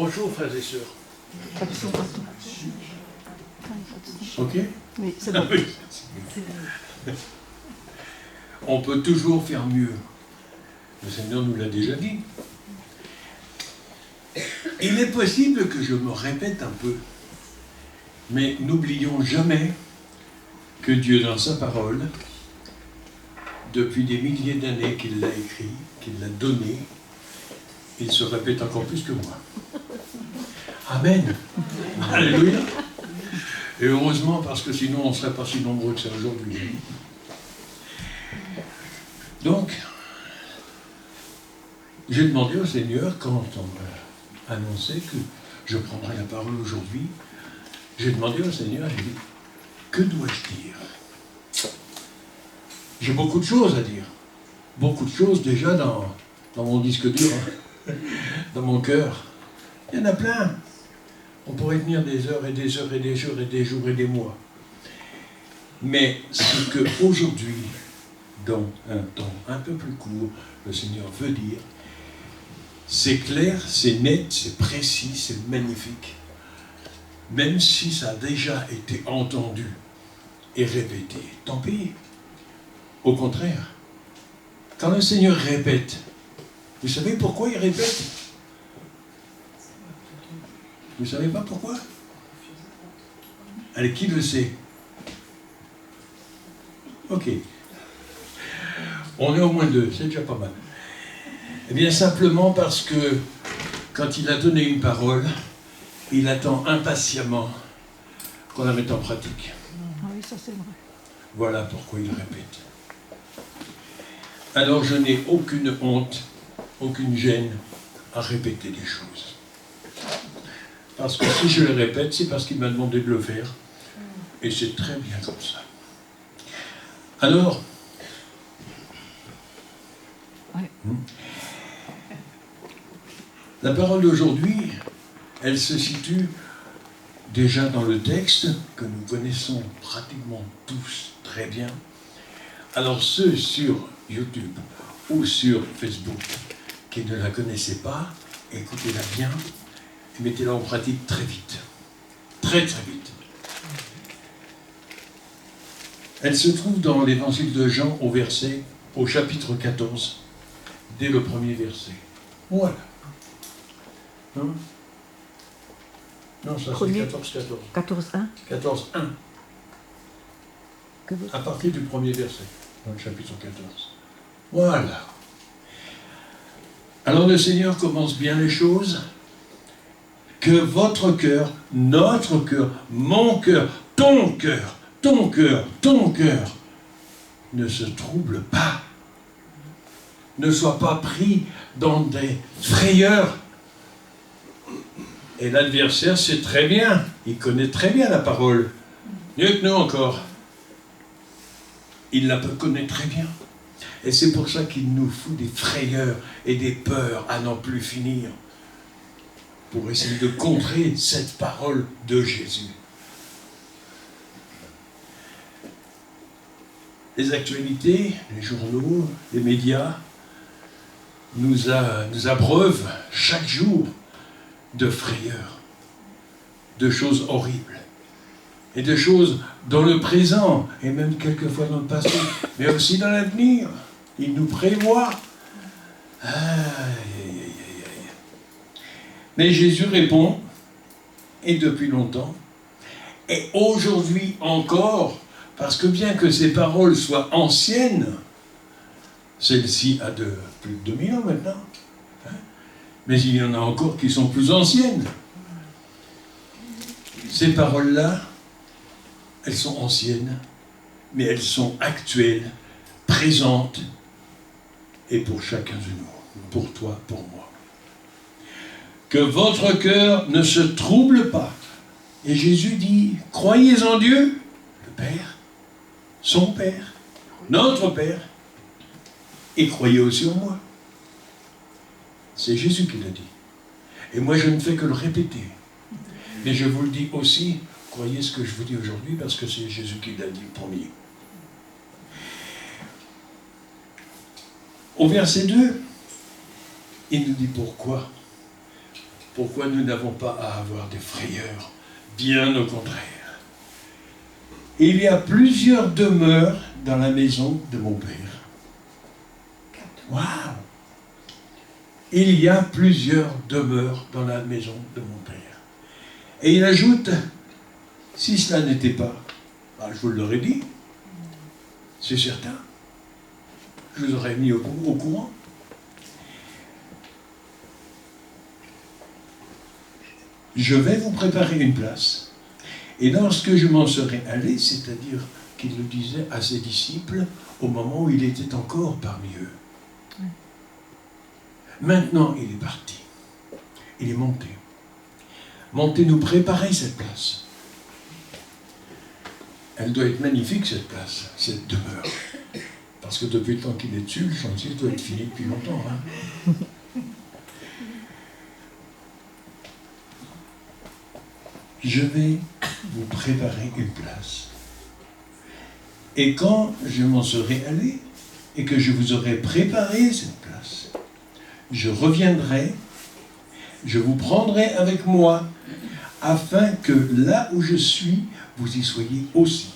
Bonjour frères et sœurs. Ok? Oui, c'est bon. On peut toujours faire mieux. Le Seigneur nous l'a déjà dit. Il est possible que je me répète un peu, mais n'oublions jamais que Dieu, dans sa parole, depuis des milliers d'années qu'il l'a écrit, qu'il l'a donné, il se répète encore plus que moi. Amen. Alléluia. Et heureusement, parce que sinon on ne serait pas si nombreux que ça aujourd'hui. Donc, j'ai demandé au Seigneur, quand on m'a annoncé que je prendrais la parole aujourd'hui, j'ai demandé au Seigneur, j'ai dit, que dois-je dire? J'ai beaucoup de choses à dire. Beaucoup de choses déjà dans mon disque dur, hein, dans mon cœur. Il y en a plein. On pourrait tenir des heures et des heures et des jours et des jours et des mois. Mais ce que aujourd'hui, dans un temps un peu plus court, le Seigneur veut dire, c'est clair, c'est net, c'est précis, c'est magnifique. Même si ça a déjà été entendu et répété, tant pis. Au contraire, quand le Seigneur répète, vous savez pourquoi il répète? Vous ne savez pas pourquoi? Allez, qui le sait? Ok. On est au moins deux, c'est déjà pas mal. Eh bien, simplement parce que quand il a donné une parole, il attend impatiemment qu'on la mette en pratique. Ah oui, ça c'est vrai. Voilà pourquoi il répète. Alors je n'ai aucune honte, aucune gêne à répéter des choses. Parce que si je le répète, c'est parce qu'il m'a demandé de le faire. Et c'est très bien comme ça. Alors, la parole d'aujourd'hui, elle se situe déjà dans le texte que nous connaissons pratiquement tous très bien. Alors ceux sur YouTube ou sur Facebook qui ne la connaissaient pas, écoutez-la bien et mettez-la en pratique très vite. Très très vite. Elle se trouve dans l'évangile de Jean au chapitre 14, dès le premier verset. Voilà. Hein? Non, ça c'est 14. 14.1. 14.1. Que vous... À partir du premier verset, dans le chapitre 14. Voilà. Alors le Seigneur commence bien les choses. Que votre cœur, notre cœur, mon cœur, ton cœur, ton cœur, ton cœur, ne se trouble pas. Ne soit pas pris dans des frayeurs. Et l'adversaire sait très bien, il connaît très bien la parole. Mieux que nous encore. Il la connaît très bien. Et c'est pour ça qu'il nous fout des frayeurs et des peurs à n'en plus finir. Pour essayer de contrer cette parole de Jésus. Les actualités, les journaux, les médias nous abreuvent chaque jour de frayeurs, de choses horribles, et de choses dans le présent, et même quelquefois dans le passé, mais aussi dans l'avenir. Il nous prévoit. Aïe, aïe, aïe, aïe. Mais Jésus répond, et depuis longtemps, et aujourd'hui encore, parce que bien que ces paroles soient anciennes, celle-ci a plus de 2000 ans maintenant, hein, mais il y en a encore qui sont plus anciennes. Ces paroles-là, elles sont anciennes, mais elles sont actuelles, présentes, et pour chacun de nous, pour toi, pour moi. Que votre cœur ne se trouble pas. Et Jésus dit, croyez en Dieu, le Père, son Père, notre Père, et croyez aussi en moi. C'est Jésus qui l'a dit. Et moi, je ne fais que le répéter. Mais je vous le dis aussi, croyez ce que je vous dis aujourd'hui, parce que c'est Jésus qui l'a dit le premier. Au verset 2, il nous dit pourquoi pourquoi nous n'avons pas à avoir des frayeurs. Bien au contraire. Il y a plusieurs demeures dans la maison de mon Père. Waouh! Il y a plusieurs demeures dans la maison de mon Père. Et il ajoute, si cela n'était pas, je vous l'aurais dit, c'est certain, je vous aurais mis au courant. Je vais vous préparer une place. Et lorsque je m'en serai allé, c'est-à-dire qu'il le disait à ses disciples au moment où il était encore parmi eux. Maintenant, il est parti. Il est monté. Monté nous préparer cette place. Elle doit être magnifique, cette place, cette demeure. Parce que depuis le temps qu'il est dessus, le chantier doit être fini depuis longtemps. Hein. Je vais vous préparer une place. Et quand je m'en serai allé, et que je vous aurai préparé cette place, je reviendrai, je vous prendrai avec moi, afin que là où je suis, vous y soyez aussi.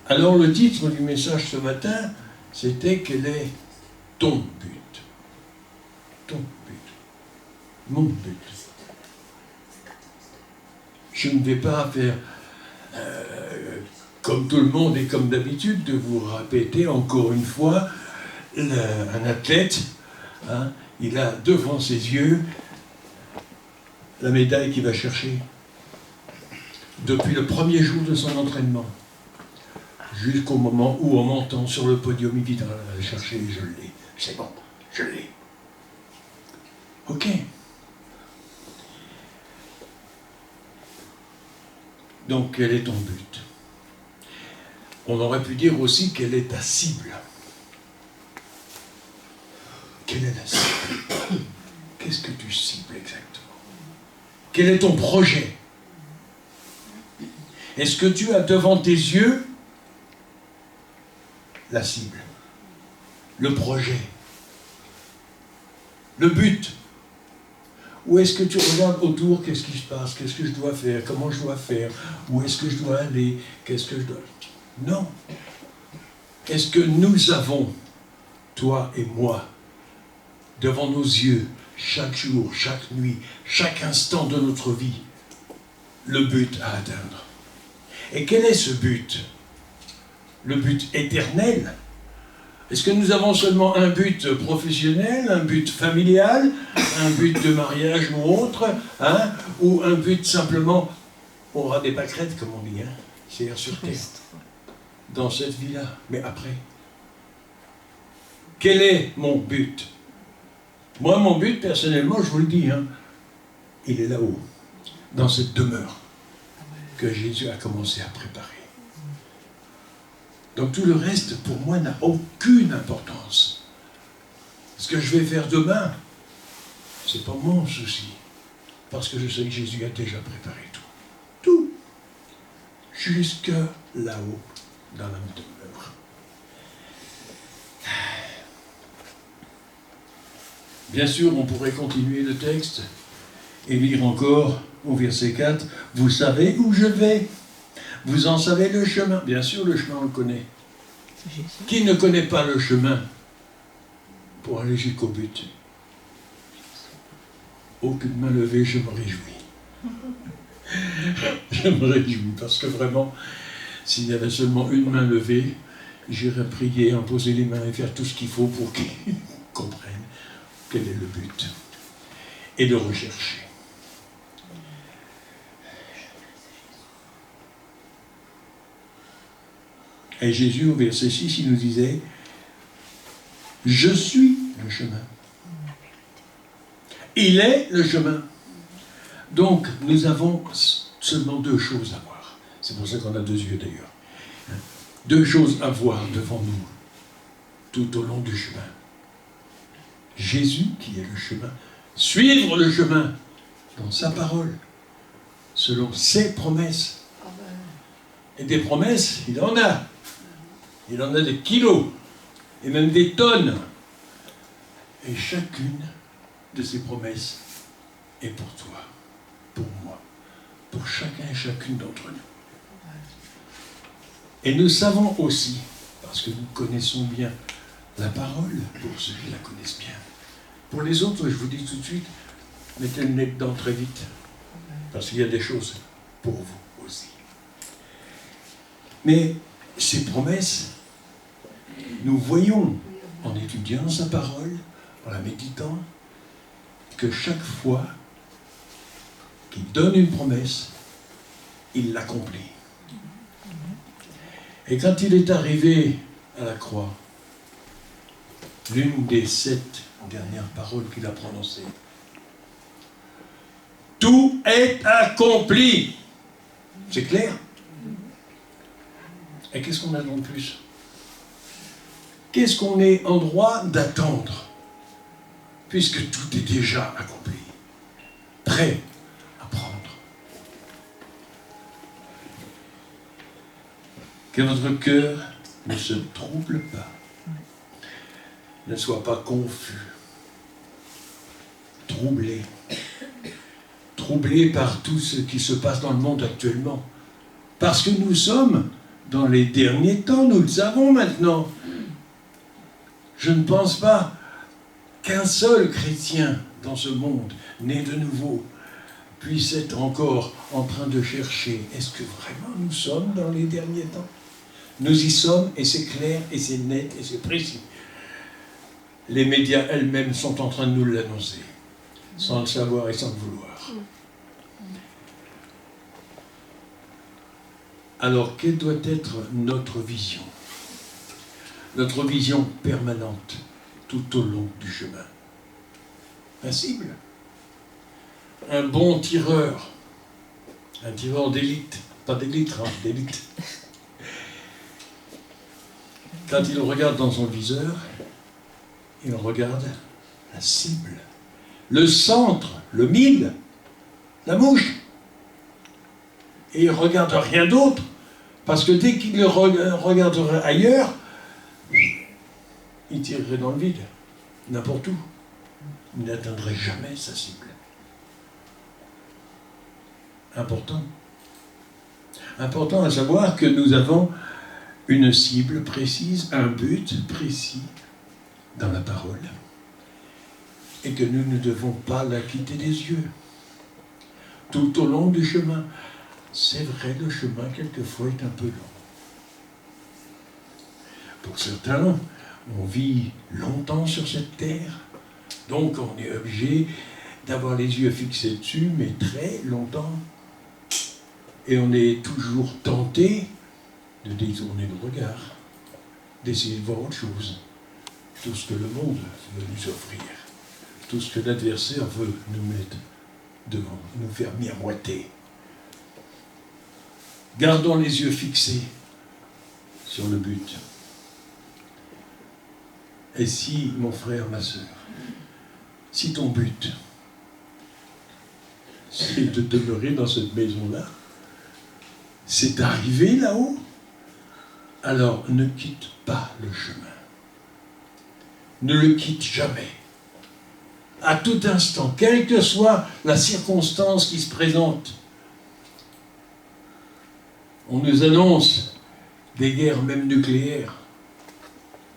Alors le titre du message ce matin, c'était « Quel est ton but ?» Ton but. Mon but. Je ne vais pas faire, comme tout le monde et comme d'habitude, de vous répéter encore une fois, un athlète, hein, il a devant ses yeux la médaille qu'il va chercher. Depuis le premier jour de son entraînement, jusqu'au moment où, en montant sur le podium, il viendra la chercher et je l'ai. C'est bon, je l'ai. Ok. Donc, quel est ton but? On aurait pu dire aussi quelle est ta cible. Quelle est la cible? Qu'est-ce que tu cibles exactement? Quel est ton projet? Est-ce que tu as devant tes yeux la cible, le projet, le but? Ou est-ce que tu regardes autour, qu'est-ce qui se passe, qu'est-ce que je dois faire, comment je dois faire, où est-ce que je dois aller, qu'est-ce que je dois... Non. Est-ce que nous avons, toi et moi, devant nos yeux, chaque jour, chaque nuit, chaque instant de notre vie, le but à atteindre? Et quel est ce but? Le but éternel? Est-ce que nous avons seulement un but professionnel, un but familial, un but de mariage ou autre, hein, ou un but simplement, on aura des pâquerettes, comme on dit, hein, c'est-à-dire sur terre, dans cette vie-là, mais après? Quel est mon but? Moi, mon but, personnellement, je vous le dis, hein, il est là-haut, dans cette demeure que Jésus a commencé à préparer. Donc tout le reste, pour moi, n'a aucune importance. Ce que je vais faire demain, c'est pas mon souci. Parce que je sais que Jésus a déjà préparé tout. Tout. Jusque là-haut, dans la demeure. Bien sûr, on pourrait continuer le texte et lire encore au verset 4. Vous savez où je vais. Vous en savez le chemin. Bien sûr, le chemin, on le connaît. Qui ne connaît pas le chemin pour aller jusqu'au but? Aucune main levée, je me réjouis. Je me réjouis parce que vraiment, s'il y avait seulement une main levée, j'irais prier, imposer les mains et faire tout ce qu'il faut pour qu'ils comprennent quel est le but et le rechercher. Et Jésus, au verset 6, il nous disait « Je suis le chemin. Il est le chemin. » Donc, nous avons seulement deux choses à voir. C'est pour ça qu'on a deux yeux d'ailleurs. Deux choses à voir devant nous, tout au long du chemin. Jésus, qui est le chemin. Suivre le chemin dans sa parole, selon ses promesses. Et des promesses, il en a. Il en a des kilos, et même des tonnes. Et chacune de ces promesses et pour toi, pour moi, pour chacun et chacune d'entre nous. Et nous savons aussi, parce que nous connaissons bien la parole, pour ceux qui la connaissent bien. Pour les autres, je vous dis tout de suite, mettez le nez dedans très vite, parce qu'il y a des choses pour vous aussi. Mais ces promesses, nous voyons, en étudiant sa parole, en la méditant, que chaque fois qu'il donne une promesse, il l'accomplit. Et quand il est arrivé à la croix, l'une des 7 dernières paroles qu'il a prononcées, « Tout est accompli !» C'est clair? Et qu'est-ce qu'on attend de plus? Qu'est-ce qu'on est en droit d'attendre? Puisque tout est déjà accompli, prêt à prendre. Que votre cœur ne se trouble pas, ne soit pas confus, troublé par tout ce qui se passe dans le monde actuellement. Parce que nous sommes dans les derniers temps, nous le savons maintenant. Je ne pense pas qu'un seul chrétien dans ce monde, né de nouveau, puisse être encore en train de chercher. Est-ce que vraiment nous sommes dans les derniers temps? Nous y sommes, et c'est clair, et c'est net, et c'est précis. Les médias elles-mêmes sont en train de nous l'annoncer, sans le savoir et sans le vouloir. Alors, quelle doit être notre vision? Notre vision permanente tout au long du chemin. Un cible, un bon tireur, un tireur d'élite, pas d'élite, hein, d'élite. Quand il regarde dans son viseur, il regarde la cible, le centre, le mille, la mouche. Et il ne regarde rien d'autre, parce que dès qu'il regarderait ailleurs, il tirerait dans le vide, n'importe où. Il n'atteindrait jamais sa cible. Important. Important à savoir que nous avons une cible précise, un but précis dans la parole, et que nous ne devons pas la quitter des yeux. Tout au long du chemin, c'est vrai, le chemin quelquefois est un peu long. Pour certains, on vit longtemps sur cette terre, donc on est obligé d'avoir les yeux fixés dessus, mais très longtemps. Et on est toujours tenté de détourner le regard, d'essayer de voir autre chose. Tout ce que le monde veut nous offrir, tout ce que l'adversaire veut nous mettre devant, nous faire miroiter. Gardons les yeux fixés sur le but. Et si, mon frère, ma sœur, si ton but, c'est de demeurer dans cette maison-là, c'est d'arriver là-haut, alors ne quitte pas le chemin. Ne le quitte jamais. À tout instant, quelle que soit la circonstance qui se présente. On nous annonce des guerres même nucléaires,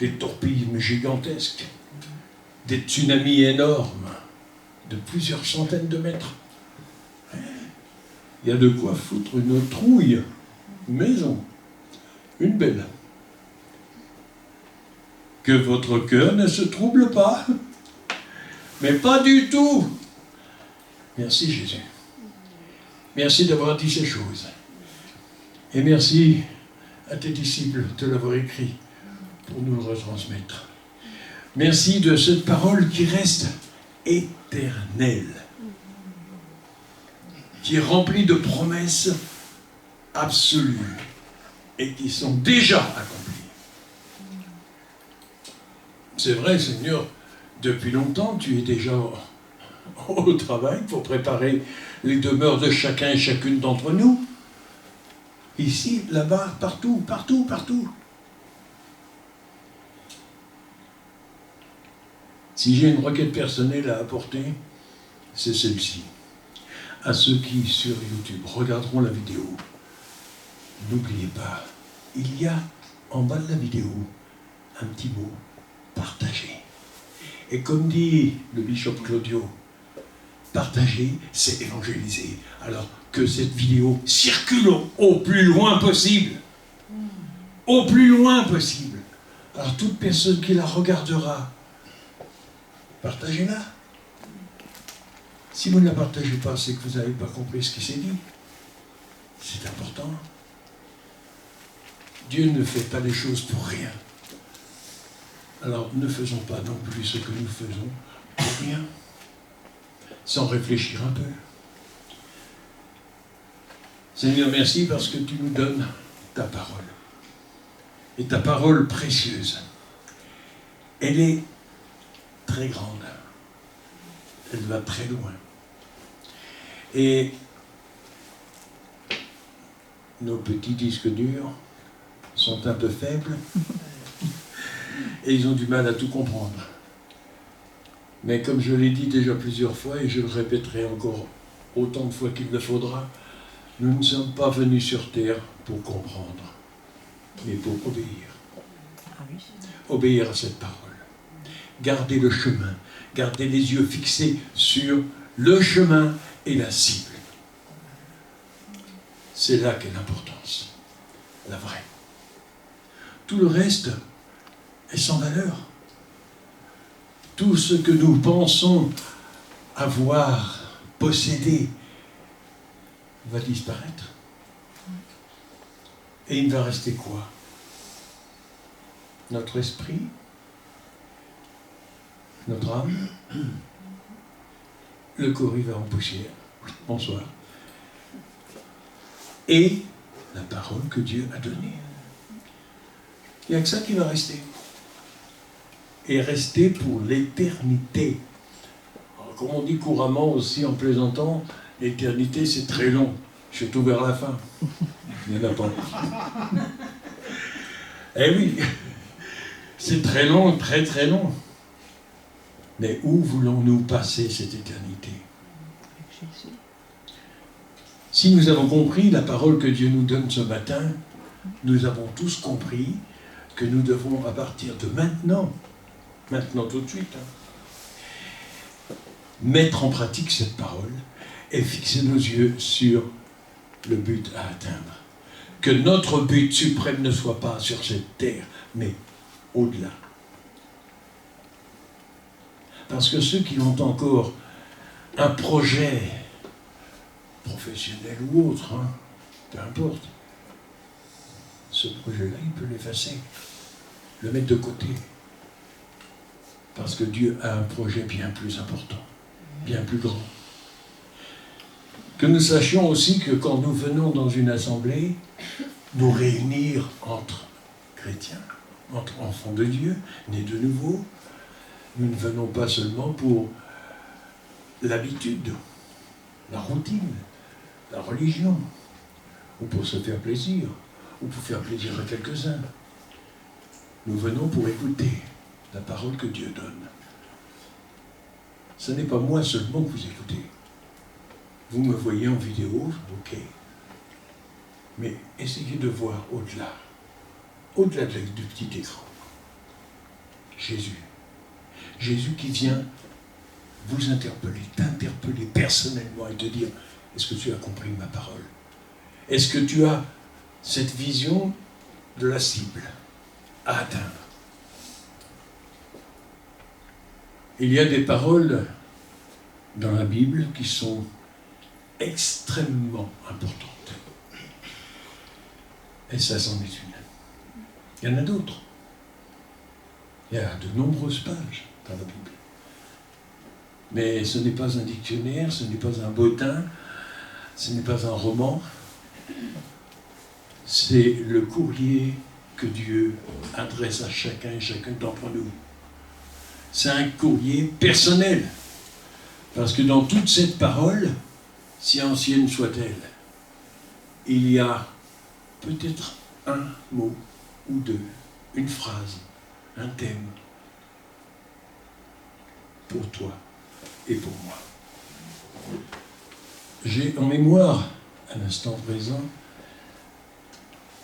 des torpilles gigantesques, des tsunamis énormes de plusieurs centaines de mètres. Il y a de quoi foutre une trouille, une maison, une belle. Que votre cœur ne se trouble pas, mais pas du tout. Merci Jésus. Merci d'avoir dit ces choses. Et merci à tes disciples de l'avoir écrit pour nous le retransmettre. Merci de cette parole qui reste éternelle, qui est remplie de promesses absolues et qui sont déjà accomplies. C'est vrai, Seigneur, depuis longtemps, tu es déjà au travail pour préparer les demeures de chacun et chacune d'entre nous. Ici, là-bas, partout, partout, partout. Si j'ai une requête personnelle à apporter, c'est celle-ci. à ceux qui, sur YouTube, regarderont la vidéo, n'oubliez pas, il y a en bas de la vidéo un petit mot, partager. Et comme dit le bishop Claudio, partager, c'est évangéliser. Alors que cette vidéo circule au plus loin possible. Au plus loin possible. Alors toute personne qui la regardera, partagez-la. Si vous ne la partagez pas, c'est que vous n'avez pas compris ce qui s'est dit. C'est important. Dieu ne fait pas les choses pour rien. Alors ne faisons pas non plus ce que nous faisons pour rien, sans réfléchir un peu. Seigneur, merci parce que tu nous donnes ta parole. Et ta parole précieuse. Elle est très grande. Elle va très loin. Et nos petits disques durs sont un peu faibles et ils ont du mal à tout comprendre. Mais comme je l'ai dit déjà plusieurs fois et je le répéterai encore autant de fois qu'il le faudra, nous ne sommes pas venus sur terre pour comprendre, mais pour obéir. Obéir à cette parole. Garder le chemin, garder les yeux fixés sur le chemin et la cible. C'est là qu'est l'importance, la vraie. Tout le reste est sans valeur. Tout ce que nous pensons avoir, possédé, va disparaître. Et il ne va rester quoi? Notre esprit, notre âme, le corps il va en poussière. Bonsoir. Et la parole que Dieu a donnée. Il n'y a que ça qui va rester. Et rester pour l'éternité. Alors, comme on dit couramment aussi en plaisantant, l'éternité c'est très long, surtout vers la fin. Il n'y en a pas. Eh oui, c'est très long, très très long. Mais où voulons-nous passer cette éternité? Si nous avons compris la parole que Dieu nous donne ce matin, nous avons tous compris que nous devons, à partir de maintenant tout de suite, mettre en pratique cette parole et fixer nos yeux sur le but à atteindre. Que notre but suprême ne soit pas sur cette terre, mais au-delà. Parce que ceux qui ont encore un projet professionnel ou autre, peu importe, ce projet-là, il peut l'effacer, le mettre de côté. Parce que Dieu a un projet bien plus important, bien plus grand. Que nous sachions aussi que quand nous venons dans une assemblée, nous réunir entre chrétiens, entre enfants de Dieu, nés de nouveau, nous ne venons pas seulement pour l'habitude, la routine, la religion, ou pour se faire plaisir, ou pour faire plaisir à quelques-uns. Nous venons pour écouter la parole que Dieu donne. Ce n'est pas moi seulement que vous écoutez. Vous me voyez en vidéo, ok. Mais essayez de voir au-delà, au-delà du petit écran. Jésus. Jésus qui vient vous interpeller, t'interpeller personnellement et te dire, est-ce que tu as compris ma parole? Est-ce que tu as cette vision de la cible à atteindre? Il y a des paroles dans la Bible qui sont extrêmement importantes. Et ça, c'en est une. Il y en a d'autres. Il y a de nombreuses pages dans la Bible. Mais ce n'est pas un dictionnaire, ce n'est pas un bottin, ce n'est pas un roman. C'est le courrier que Dieu adresse à chacun et chacune d'entre nous. C'est un courrier personnel. Parce que dans toute cette parole, si ancienne soit-elle, il y a peut-être un mot ou deux, une phrase, un thème pour toi et pour moi. J'ai en mémoire, à l'instant présent,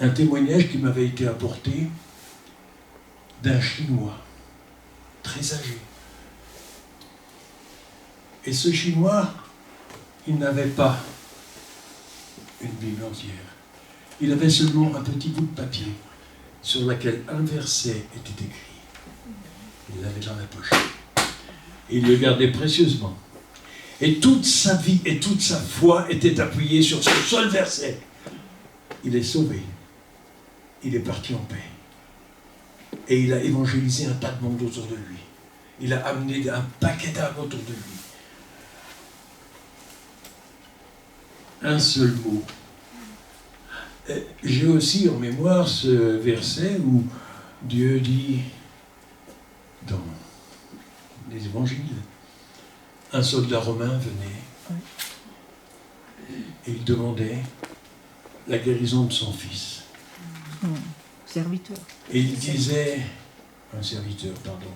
un témoignage qui m'avait été apporté d'un Chinois, très âgé. Et ce Chinois, il n'avait pas une Bible entière. Il avait seulement un petit bout de papier sur lequel un verset était écrit. Il l'avait dans la poche. Et il le gardait précieusement. Et toute sa vie et toute sa foi étaient appuyées sur ce seul verset. Il est sauvé. Il est parti en paix. Et il a évangélisé un tas de monde autour de lui. Il a amené un paquet d'âmes autour de lui. Un seul mot. J'ai aussi en mémoire ce verset où Dieu dit dans les évangiles, un soldat romain venait et il demandait la guérison de son fils. Serviteur. Et il disait, un serviteur, pardon.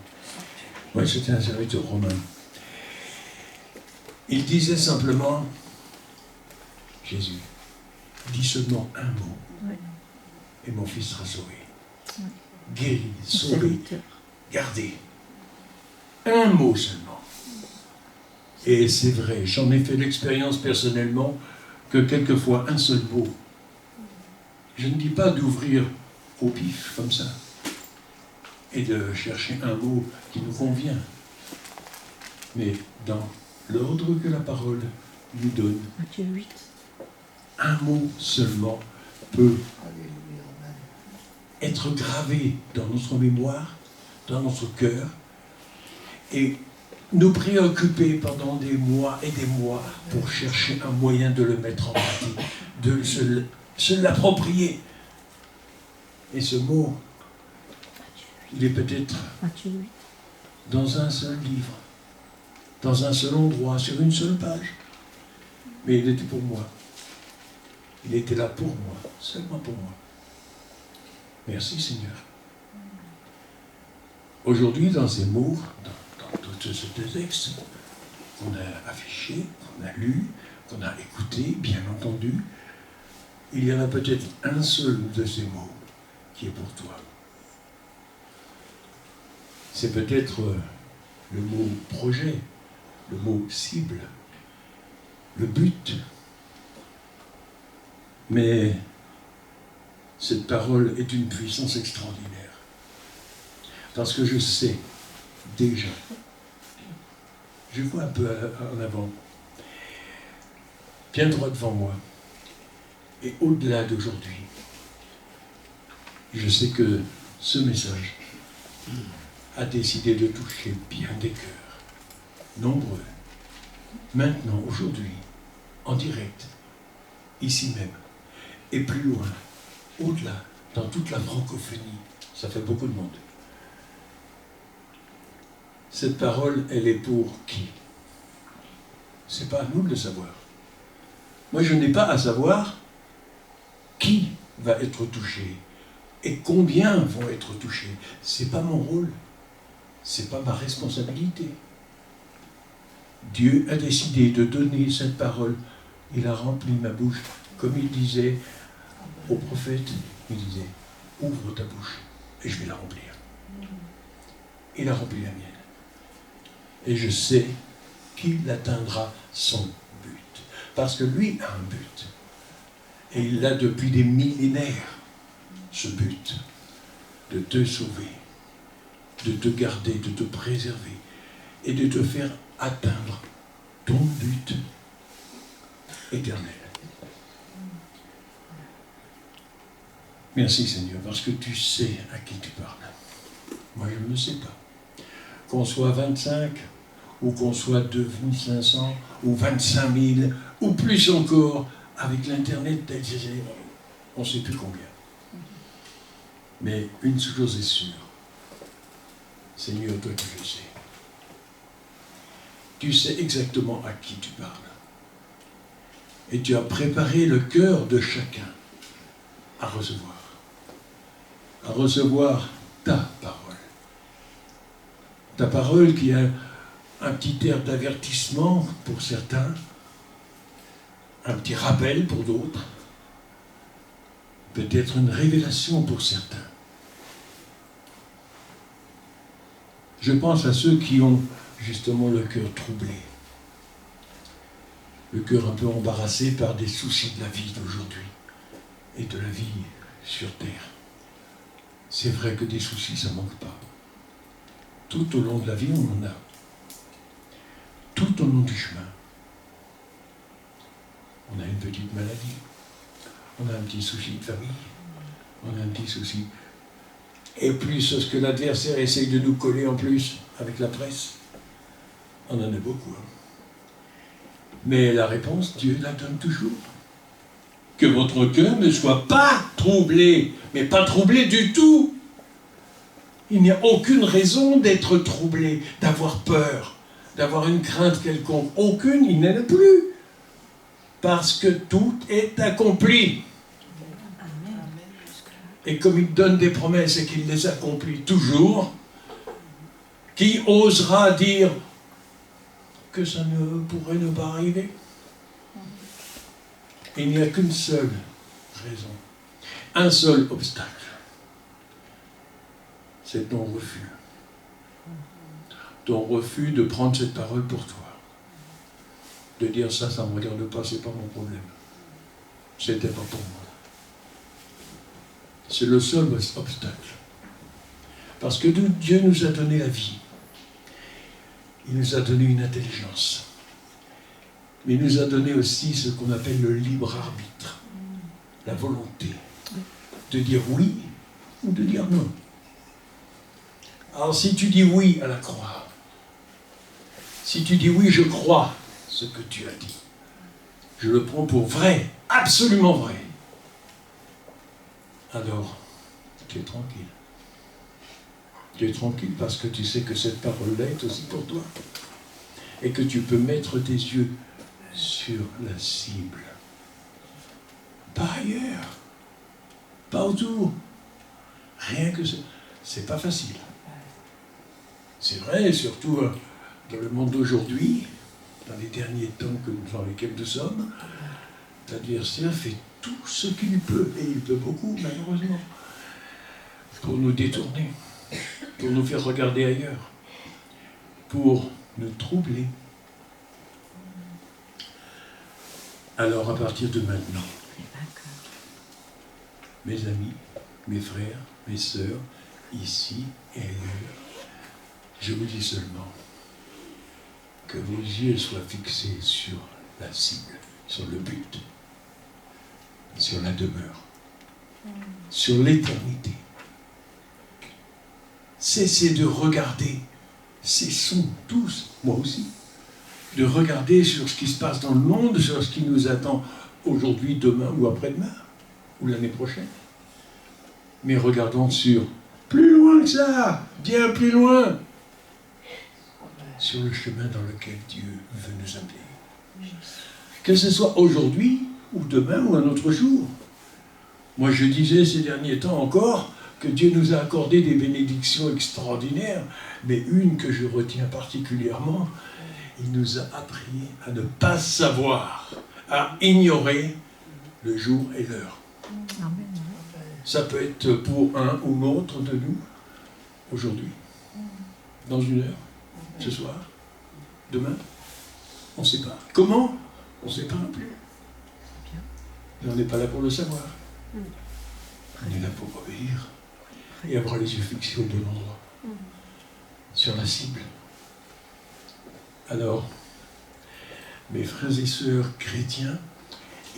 Oui, c'était un serviteur romain. Il disait simplement, Jésus, dis seulement un mot, et mon fils sera sauvé. Guéri, sauvé, Serviteur. gardé. Un mot seulement. Et c'est vrai, j'en ai fait l'expérience personnellement que quelquefois un seul mot. Je ne dis pas d'ouvrir au pif comme ça et de chercher un mot qui nous convient, mais dans l'ordre que la parole nous donne. Matthieu 8. Un mot seulement peut être gravé dans notre mémoire, dans notre cœur, et nous préoccuper pendant des mois et des mois pour chercher un moyen de le mettre en pratique, de se l'approprier. Et ce mot, il est peut-être Matthieu 8. dans un seul livre, dans un seul endroit, sur une seule page. Mais il était pour moi. Il était là pour moi, seulement pour moi. Merci Seigneur. Aujourd'hui, dans ces mots, dans tout ce texte qu'on a affiché, qu'on a lu, qu'on a écouté, bien entendu, il y en a peut-être un seul de ces mots qui est pour toi. C'est peut-être le mot projet, le mot cible, le but. Mais cette parole est une puissance extraordinaire. Parce que je sais déjà, je vois un peu en avant, bien droit devant moi, et au-delà d'aujourd'hui, je sais que ce message a décidé de toucher bien des cœurs, nombreux, maintenant, aujourd'hui, en direct, ici même, et plus loin, au-delà, dans toute la francophonie. Ça fait beaucoup de monde. Cette parole, elle est pour qui? C'est pas à nous de le savoir. Moi, je n'ai pas à savoir qui va être touché et combien vont être touchés. C'est pas mon rôle. C'est pas ma responsabilité. Dieu a décidé de donner cette parole. Il a rempli ma bouche. Comme il disait au prophète, il disait, ouvre ta bouche et je vais la remplir. Il a rempli la mienne. Et je sais qu'il atteindra son but. Parce que lui a un but. Et il l'a depuis des millénaires, ce but. De te sauver, de te garder, de te préserver et de te faire atteindre ton but éternel. Merci Seigneur, parce que tu sais à qui tu parles. Moi je ne le sais pas. Qu'on soit 25, ou qu'on soit 2500, ou 25 000, ou plus encore, avec l'Internet, on ne sait plus combien. Mais une chose est sûre, Seigneur, toi tu le sais. Tu sais exactement à qui tu parles. Et tu as préparé le cœur de chacun à recevoir ta parole. Ta parole qui a un petit air d'avertissement pour certains, un petit rappel pour d'autres, peut-être une révélation pour certains. Je pense à ceux qui ont justement le cœur troublé, le cœur un peu embarrassé par des soucis de la vie d'aujourd'hui et de la vie sur terre. C'est vrai que des soucis, ça ne manque pas. Tout au long de la vie, on en a. Tout au long du chemin. On a une petite maladie, on a un petit souci de famille, on a un petit souci. Et plus ce que l'adversaire essaye de nous coller en plus avec la presse, on en a beaucoup. Hein. Mais la réponse, Dieu la donne toujours. Que votre cœur ne soit pas troublé, mais pas troublé du tout. Il n'y a aucune raison d'être troublé, d'avoir peur, d'avoir une crainte quelconque. Aucune, il n'en a plus. Parce que tout est accompli. Et comme il donne des promesses et qu'il les accomplit toujours, qui osera dire que ça ne pourrait ne pas arriver? Il n'y a qu'une seule raison, un seul obstacle. C'est ton refus. Ton refus de prendre cette parole pour toi. De dire ça ne me regarde pas, c'est pas mon problème. C'était pas pour moi. C'est le seul obstacle. Parce que Dieu nous a donné la vie. Il nous a donné une intelligence. Mais il nous a donné aussi ce qu'on appelle le libre arbitre. La volonté. De dire oui ou de dire non. Alors si tu dis oui à la croix, si tu dis oui, je crois ce que tu as dit, je le prends pour vrai, absolument vrai, alors tu es tranquille. Tu es tranquille parce que tu sais que cette parole-là est aussi pour toi. Et que tu peux mettre tes yeux sur la cible. Pas ailleurs. Pas autour. Rien que ça. C'est pas facile. C'est vrai, surtout dans le monde d'aujourd'hui, dans les derniers temps dans lesquels nous sommes, l'adversaire fait tout ce qu'il peut, et il peut beaucoup, malheureusement, pour nous détourner, pour nous faire regarder ailleurs, pour nous troubler. Alors, à partir de maintenant, mes amis, mes frères, mes sœurs, ici et ailleurs, je vous dis seulement que vos yeux soient fixés sur la cible, sur le but, sur la demeure, sur l'éternité. Cessez de regarder, cessons tous, moi aussi, de regarder sur ce qui se passe dans le monde, sur ce qui nous attend aujourd'hui, demain ou après-demain, ou l'année prochaine. Mais regardons sur plus loin que ça, bien plus loin, sur le chemin dans lequel Dieu veut nous amener. Que ce soit aujourd'hui, ou demain, ou un autre jour. Moi, je disais ces derniers temps encore que Dieu nous a accordé des bénédictions extraordinaires, mais une que je retiens particulièrement, il nous a appris à ne pas savoir, à ignorer le jour et l'heure. Ça peut être pour un ou l'autre de nous, aujourd'hui, dans une heure, ce soir, demain, on ne sait pas. Comment? On ne sait pas non plus. Mais on n'est pas là pour le savoir. On est là pour obéir et avoir les yeux fixés au bon endroit, sur la cible. Alors, mes frères et sœurs chrétiens,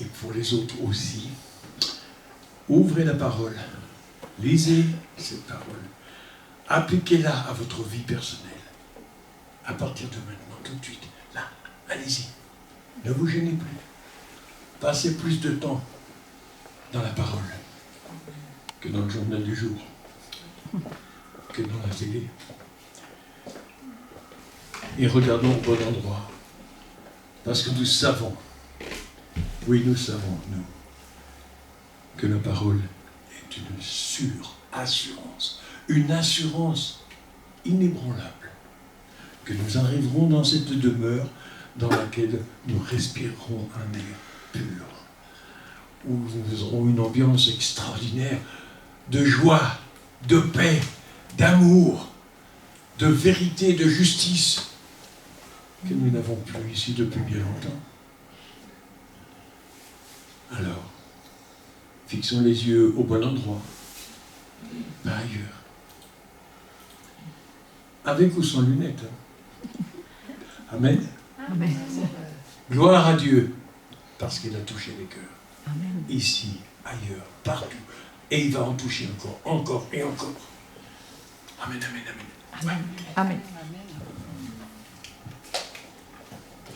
et pour les autres aussi, ouvrez la parole, lisez cette parole, appliquez-la à votre vie personnelle. À partir de maintenant, tout de suite, là, allez-y. Ne vous gênez plus. Passez plus de temps dans la parole que dans le journal du jour, que dans la télé. Et regardons au bon endroit. Parce que nous savons, oui, nous savons, nous, que la parole est une assurance, une assurance inébranlable, que nous arriverons dans cette demeure dans laquelle nous respirerons un air pur, où nous aurons une ambiance extraordinaire de joie, de paix, d'amour, de vérité, de justice, que nous n'avons plus ici depuis bien longtemps. Alors, fixons les yeux au bon endroit, pas ailleurs. Avec ou sans lunettes. Amen. Amen. Gloire à Dieu, parce qu'il a touché les cœurs. Amen. Ici, ailleurs, partout. Et il va en toucher encore et encore. Amen, amen, amen. Amen. Amen. Amen.